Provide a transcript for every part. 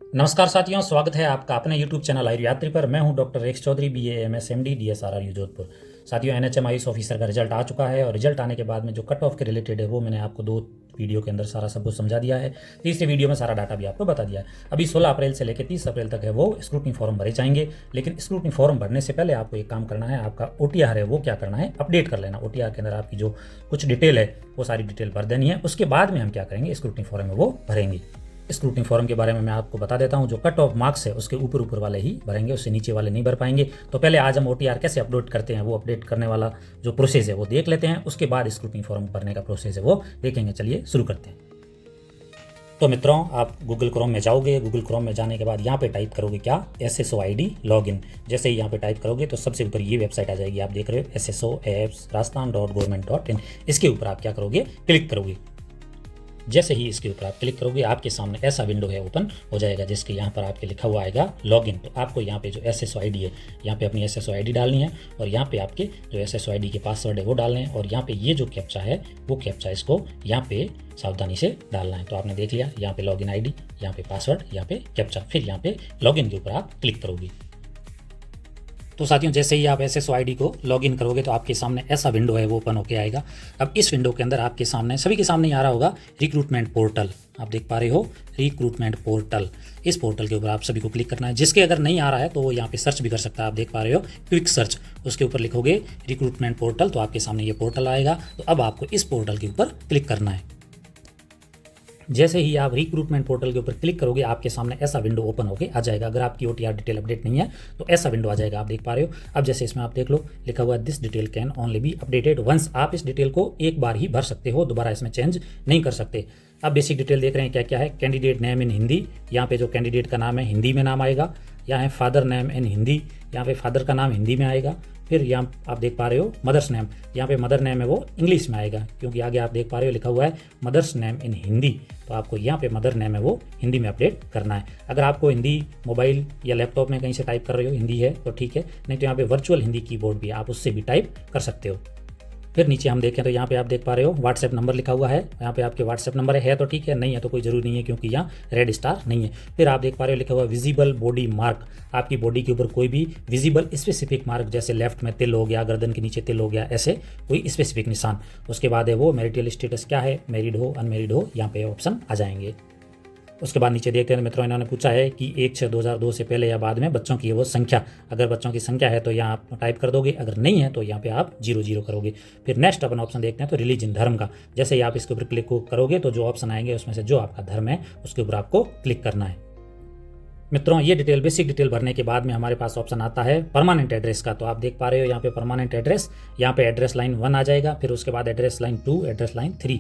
नमस्कार साथियों, स्वागत है आपका अपने YouTube चैनल आयुर् यात्री पर। मैं हूं doctor Rex Chaudhary, BA MS MD DSRRU Jodhpur. साथियों, NHM आयुष ऑफिसर का रिजल्ट आ चुका है और रिजल्ट आने के बाद में जो कट ऑफ के रिलेटेड है वो मैंने आपको 2 वीडियो के अंदर सारा सब कुछ समझा दिया है। तीसरे वीडियो में सारा डाटा भी आपको बता दिया है। अभी 16 अप्रैल से लेकर 30 अप्रैल तक है वो स्क्रूटनी फॉर्म भरे जाएंगे, लेकिन स्क्रूटनी फॉर्म भरने से पहले आपको एक काम करना है। आपका OTR है वो क्या करना है, अपडेट कर लेना। OTR के अंदर आपकी जो कुछ डिटेल है वो सारी डिटेल भर देनी है। उसके बाद में हम क्या करेंगे, स्क्रूटनी फॉर्म में वो भरेंगे। स्क्रूटनी फॉर्म के बारे में मैं आपको बता देता हूं। जो कट ऑफ मार्क्स है उसके ऊपर वाले ही भरेंगे, उससे नीचे वाले नहीं भर पाएंगे। तो पहले आज हम OTR कैसे अपलोड करते हैं, वो अपडेट करने वाला जो प्रोसेस है वो देख लेते हैं। उसके बाद स्क्रूटनी फॉर्म भरने का प्रोसेस है वो देखेंगे। चलिए शुरू करते हैं। तो मित्रों, आप गूगल क्रोम में जाओगे। गूगल क्रोम में जाने के बाद यहाँ पे टाइप करोगे क्या, SSOID लॉगिन। जैसे ही यहाँ पे टाइप करोगे तो सबसे ऊपर ये वेबसाइट आ जाएगी, आप देख रहे हो SSOAppsrajasthan.government.in। इसके ऊपर आप क्या करोगे, क्लिक करोगे। जैसे ही इसके ऊपर आप क्लिक करोगे आपके सामने ऐसा विंडो है ओपन हो जाएगा, जिसके यहाँ पर आपके लिखा हुआ आएगा लॉगिन। तो आपको यहाँ पे जो SSOID है, यहाँ पे अपनी SSOID डालनी है और यहाँ पे आपके जो SSOID के पासवर्ड है वो डालने हैं। और यहाँ पे ये जो कैप्चा है वो कैप्चा इसको यहाँ पे सावधानी से डालना है। तो आपने देख लिया, यहाँ पे लॉगिन ID, यहाँ पे पासवर्ड, यहाँ पे कैप्चा, फिर यहाँ पे लॉगिन के ऊपर आप क्लिक करोगे। तो साथियों, जैसे ही आप SSOID को लॉगिन करोगे तो आपके सामने ऐसा विंडो है वो ओपन होकर आएगा। अब इस विंडो के अंदर आपके सामने, सभी के सामने आ रहा होगा रिक्रूटमेंट पोर्टल। आप देख पा रहे हो रिक्रूटमेंट पोर्टल। इस पोर्टल के ऊपर आप सभी को क्लिक करना है। जिसके अगर नहीं आ रहा है तो वो यहाँ पे सर्च भी कर सकता है। आप देख पा रहे हो क्विक सर्च, उसके ऊपर लिखोगे रिक्रूटमेंट पोर्टल तो आपके सामने ये पोर्टल आएगा। तो अब आपको इस पोर्टल के ऊपर क्लिक करना है। जैसे ही आप रिक्रूटमेंट पोर्टल के ऊपर क्लिक करोगे आपके सामने ऐसा विंडो ओपन होकर आ जाएगा। अगर आपकी OTR डिटेल अपडेट नहीं है तो ऐसा विंडो आ जाएगा, आप देख पा रहे हो। अब जैसे इसमें आप देख लो, लिखा हुआ है this detail can only be updated once. आप इस डिटेल को एक बार ही भर सकते हो, दोबारा इसमें चेंज नहीं कर सकते। अब बेसिक डिटेल देख रहे हैं क्या क्या है। कैंडिडेट नेम इन हिंदी, यहाँ पे जो कैंडिडेट का नाम है हिंदी में नाम आएगा। यहाँ है फादर नेम इन हिंदी, यहाँ पे फादर का नाम हिंदी में आएगा। फिर यहाँ आप देख पा रहे हो मदर्स नेम, यहाँ पे मदर नेम है वो इंग्लिश में आएगा, क्योंकि आगे आप देख पा रहे हो लिखा हुआ है मदर्स नेम इन हिंदी। तो आपको यहाँ पे मदर नेम है वो हिंदी में अपडेट करना है। अगर आपको हिंदी मोबाइल या लैपटॉप में कहीं से टाइप कर रहे हो, हिंदी है तो ठीक है, नहीं तो यहाँ पे वर्चुअल हिंदी कीबोर्ड भी आप उससे भी टाइप कर सकते हो। फिर नीचे हम देखें तो यहाँ पे आप देख पा रहे हो व्हाट्सएप नंबर लिखा हुआ है। यहाँ पे आपके व्हाट्सएप नंबर है तो ठीक है, नहीं है तो कोई जरूरी नहीं है, क्योंकि यहाँ रेड स्टार नहीं है। फिर आप देख पा रहे हो लिखा हुआ विजिबल बॉडी मार्क। आपकी बॉडी के ऊपर कोई भी विजिबल स्पेसिफिक मार्क, जैसे लेफ्ट में तिल हो गया, गर्दन के नीचे तिल हो गया, ऐसे कोई स्पेसिफिक निशान। उसके बाद है वो मैरिटल स्टेटस क्या है, मैरिड हो अनमैरिड हो, यहाँ पे ऑप्शन आ जाएंगे। उसके बाद नीचे देखते हैं मित्रों, इन्होंने पूछा है कि 1/6/2002 से पहले या बाद में बच्चों की वो संख्या। अगर बच्चों की संख्या है तो यहाँ आप टाइप कर दोगे, अगर नहीं है तो यहाँ पे आप 00 करोगे। फिर नेक्स्ट अपन ऑप्शन देखते हैं तो रिलीजन, धर्म का। जैसे ही आप इसके ऊपर क्लिक करोगे तो जो ऑप्शन आएंगे उसमें से जो आपका धर्म है उसके ऊपर आपको क्लिक करना है। मित्रों, ये डिटेल बेसिक डिटेल भरने के बाद में हमारे पास ऑप्शन आता है परमानेंट एड्रेस का। तो आप देख पा रहे हो यहाँ पे परमानेंट एड्रेस, यहाँ पे एड्रेस लाइन 1 आ जाएगा। फिर उसके बाद address line 2, address line 3।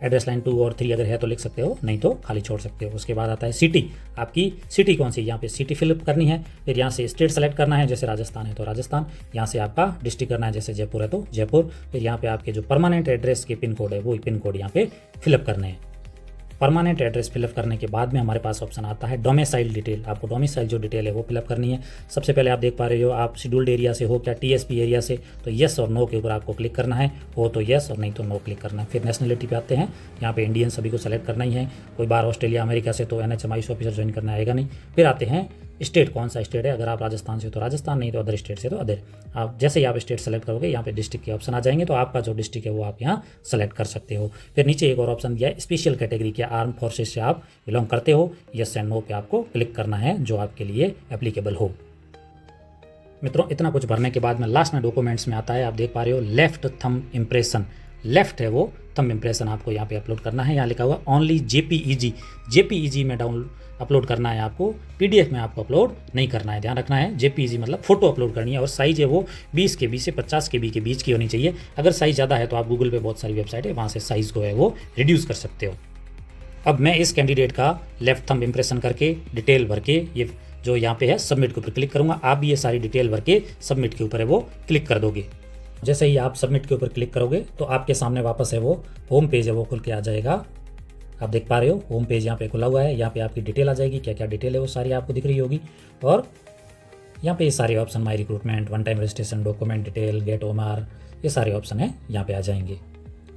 Address line 2 और 3 अगर है तो लिख सकते हो, नहीं तो खाली छोड़ सकते हो। उसके बाद आता है सिटी, आपकी सिटी कौन सी, यहाँ पे सिटी फिलअप करनी है। फिर यहाँ से स्टेट सेलेक्ट करना है, जैसे राजस्थान है तो राजस्थान। यहाँ से आपका डिस्ट्रिक्ट करना है, जैसे जयपुर है तो जयपुर। फिर यहाँ पे आपके जो परमानेंट एड्रेस के पिन कोड है वो पिन कोड यहाँ पे फिलअप करने हैं। परमानेंट एड्रेस फिलअप करने के बाद में हमारे पास ऑप्शन आता है डोमिसाइल डिटेल। आपको डोमिसाइल जो डिटेल है वो फिलअप करनी है। सबसे पहले आप देख पा रहे हो आप शेड्यूल्ड एरिया से हो क्या, TSP एरिया से, तो येस और नो के ऊपर आपको क्लिक करना है। हो तो येस और नहीं तो नो क्लिक करना है। फिर नेशनलिटी पे आते हैं, यहाँ पे इंडियन सभी को सेलेक्ट करना ही है। कोई बाहर ऑस्ट्रेलिया अमेरिका से तो NHM आयुष ऑफिसर ज्वाइन करना आएगा नहीं। फिर आते हैं स्टेट, कौन सा स्टेट है। अगर आप राजस्थान से हो तो राजस्थान, नहीं तो अदर स्टेट से तो अदर। आप जैसे ही आप स्टेट सेलेक्ट करोगे यहाँ पे डिस्ट्रिक्ट के ऑप्शन आ जाएंगे, तो आपका जो डिस्ट्रिक्ट है वो आप यहाँ सेलेक्ट कर सकते हो। फिर नीचे एक और ऑप्शन दिया है स्पेशल कैटेगरी के, आर्म फोर्सेस से आप बिलोंग करते हो, यस एंड नो पे आपको क्लिक करना है, जो आपके लिए एप्लीकेबल हो। मित्रों, इतना कुछ भरने के बाद में लास्ट में डॉक्यूमेंट्स में आता है, आप देख पा रहे हो लेफ्ट थंब इम्प्रेशन। लेफ्ट है वो थंब इम्प्रेशन आपको यहाँ पे अपलोड करना है। यहाँ लिखा हुआ ओनली JPEG में अपलोड करना है आपको, PDF में आपको अपलोड नहीं करना है। ध्यान रखना है, JPEG मतलब फोटो अपलोड करनी है। और साइज़ है वो 20 KB से 50 KB के बीच की होनी चाहिए। अगर साइज़ ज़्यादा है तो आप गूगल पे बहुत सारी वेबसाइट है, वहाँ से साइज़ को है वो रिड्यूस कर सकते हो। अब मैं इस कैंडिडेट का लेफ्ट थंब इम्प्रेशन करके डिटेल भर के ये जो यहाँ पे है सबमिट के ऊपर क्लिक करूँगा। आप भी ये सारी डिटेल भर के सबमिट के ऊपर है वो क्लिक कर दोगे। जैसे ही आप सबमिट के ऊपर क्लिक करोगे तो आपके सामने वापस है वो होम पेज है वो खुल के आ जाएगा। आप देख पा रहे हो होम पेज यहाँ पे खुला हुआ है। यहाँ पे आपकी डिटेल आ जाएगी, क्या क्या डिटेल है वो सारी आपको दिख रही होगी। और यहाँ पे ये सारे option, my recruitment, one time registration, document detail, get OMR, ये सारे ऑप्शन है यहाँ पे आ जाएंगे।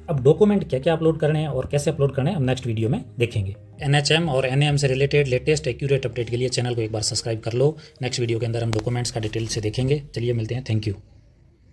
अब डॉक्यूमेंट क्या क्या अपलोड करने हैं और कैसे अपलोड करने हैं हम नेक्स्ट वीडियो में देखेंगे। NHM और NAM से रिलेटेड लेटेस्ट एक्यूरेट अपडेट के लिए चैनल को एक बार सब्सक्राइब कर लो। नेक्स्ट वीडियो के अंदर हम डॉक्यूमेंट्स का डिटेल से देखेंगे। चलिए मिलते हैं, थैंक यू।